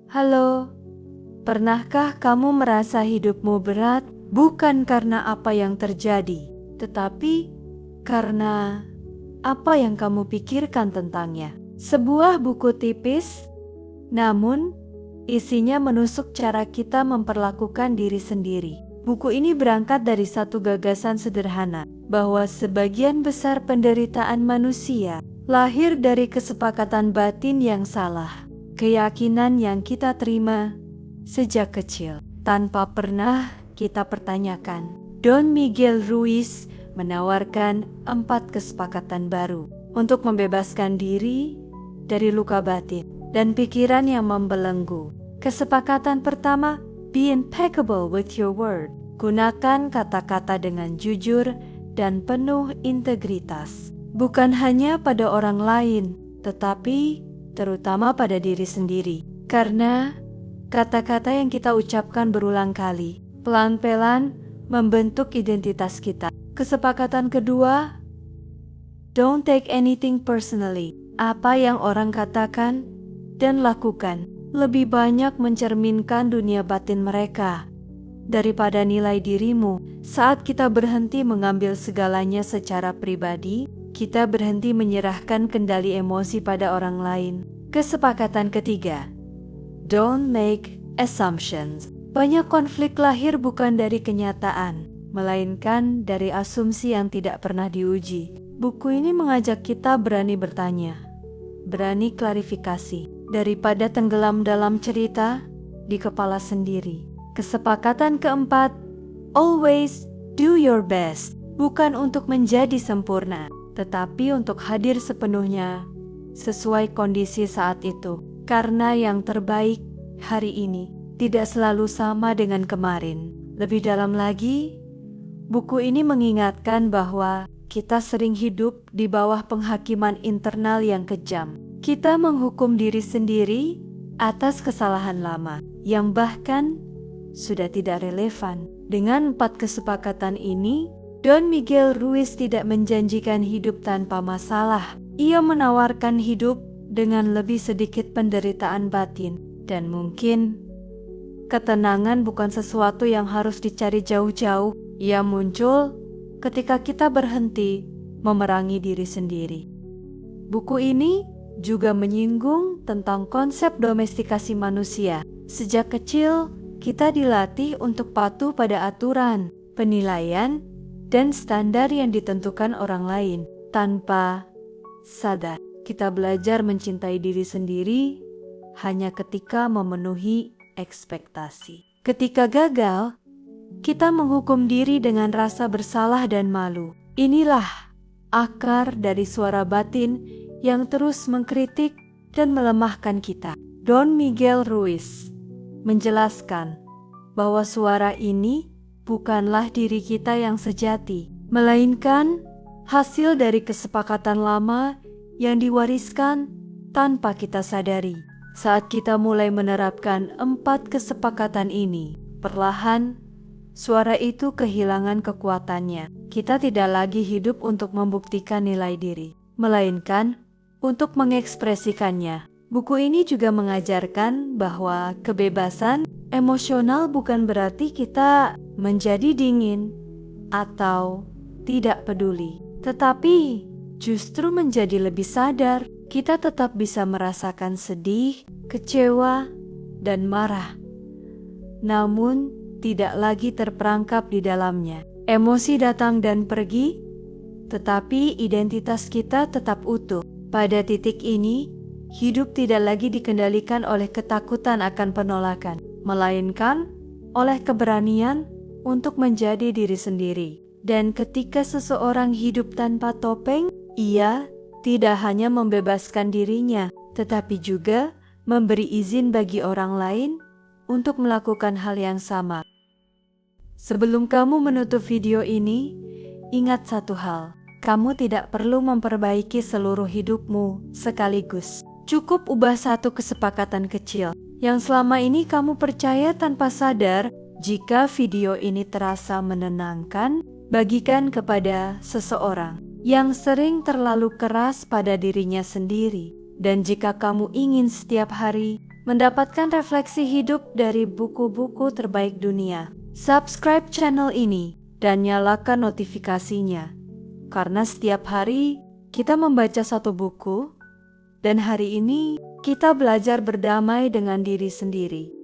Halo, pernahkah kamu merasa hidupmu berat bukan karena apa yang terjadi, tetapi karena apa yang kamu pikirkan tentangnya? Sebuah buku tipis, namun isinya menusuk cara kita memperlakukan diri sendiri. Buku ini berangkat dari satu gagasan sederhana, bahwa sebagian besar penderitaan manusia lahir dari kesepakatan batin yang salah. Keyakinan yang kita terima sejak kecil tanpa pernah kita pertanyakan. Don Miguel Ruiz menawarkan 4 kesepakatan baru untuk membebaskan diri dari luka batin dan pikiran yang membelenggu. Kesepakatan pertama, be impeccable with your word. Gunakan kata-kata dengan jujur dan penuh integritas, bukan hanya pada orang lain, tetapi terutama pada diri sendiri. Karena kata-kata yang kita ucapkan berulang kali, pelan-pelan membentuk identitas kita. Kesepakatan kedua, don't take anything personally. Apa yang orang katakan dan lakukan lebih banyak mencerminkan dunia batin mereka daripada nilai dirimu. Saat kita berhenti mengambil segalanya secara pribadi, kita berhenti menyerahkan kendali emosi pada orang lain. Kesepakatan ketiga, don't make assumptions. Banyak konflik lahir bukan dari kenyataan, melainkan dari asumsi yang tidak pernah diuji. Buku ini mengajak kita berani bertanya, berani klarifikasi, daripada tenggelam dalam cerita di kepala sendiri. Kesepakatan keempat, always do your best. Bukan untuk menjadi sempurna, tetapi untuk hadir sepenuhnya sesuai kondisi saat itu. Karena yang terbaik hari ini tidak selalu sama dengan kemarin. Lebih dalam lagi, buku ini mengingatkan bahwa kita sering hidup di bawah penghakiman internal yang kejam. Kita menghukum diri sendiri atas kesalahan lama yang bahkan sudah tidak relevan. Dengan 4 kesepakatan ini, Don Miguel Ruiz tidak menjanjikan hidup tanpa masalah. Ia menawarkan hidup dengan lebih sedikit penderitaan batin. Dan mungkin ketenangan bukan sesuatu yang harus dicari jauh-jauh. Ia muncul ketika kita berhenti memerangi diri sendiri. Buku ini juga menyinggung tentang konsep domestikasi manusia. Sejak kecil, kita dilatih untuk patuh pada aturan, penilaian, dan standar yang ditentukan orang lain. Tanpa sadar, kita belajar mencintai diri sendiri hanya ketika memenuhi ekspektasi. Ketika gagal, kita menghukum diri dengan rasa bersalah dan malu. Inilah akar dari suara batin yang terus mengkritik dan melemahkan kita. Don Miguel Ruiz menjelaskan bahwa suara ini bukanlah diri kita yang sejati, melainkan hasil dari kesepakatan lama yang diwariskan tanpa kita sadari. Saat kita mulai menerapkan 4 kesepakatan ini, perlahan suara itu kehilangan kekuatannya. Kita tidak lagi hidup untuk membuktikan nilai diri, melainkan untuk mengekspresikannya. Buku ini juga mengajarkan bahwa kebebasan emosional bukan berarti kita menjadi dingin atau tidak peduli, tetapi justru menjadi lebih sadar. Kita tetap bisa merasakan sedih, kecewa, dan marah, namun tidak lagi terperangkap di dalamnya. Emosi datang dan pergi, tetapi identitas kita tetap utuh. Pada titik ini, hidup tidak lagi dikendalikan oleh ketakutan akan penolakan, melainkan oleh keberanian untuk menjadi diri sendiri. Dan ketika seseorang hidup tanpa topeng, ia tidak hanya membebaskan dirinya, tetapi juga memberi izin bagi orang lain untuk melakukan hal yang sama. Sebelum kamu menutup video ini, ingat satu hal. Kamu tidak perlu memperbaiki seluruh hidupmu sekaligus. Cukup ubah 1 kesepakatan kecil yang selama ini kamu percaya tanpa sadar. Jika video ini terasa menenangkan, bagikan kepada seseorang yang sering terlalu keras pada dirinya sendiri. Dan jika kamu ingin setiap hari mendapatkan refleksi hidup dari buku-buku terbaik dunia. Subscribe channel ini dan nyalakan notifikasinya, karena setiap hari kita membaca satu buku, dan hari ini kita belajar berdamai dengan diri sendiri.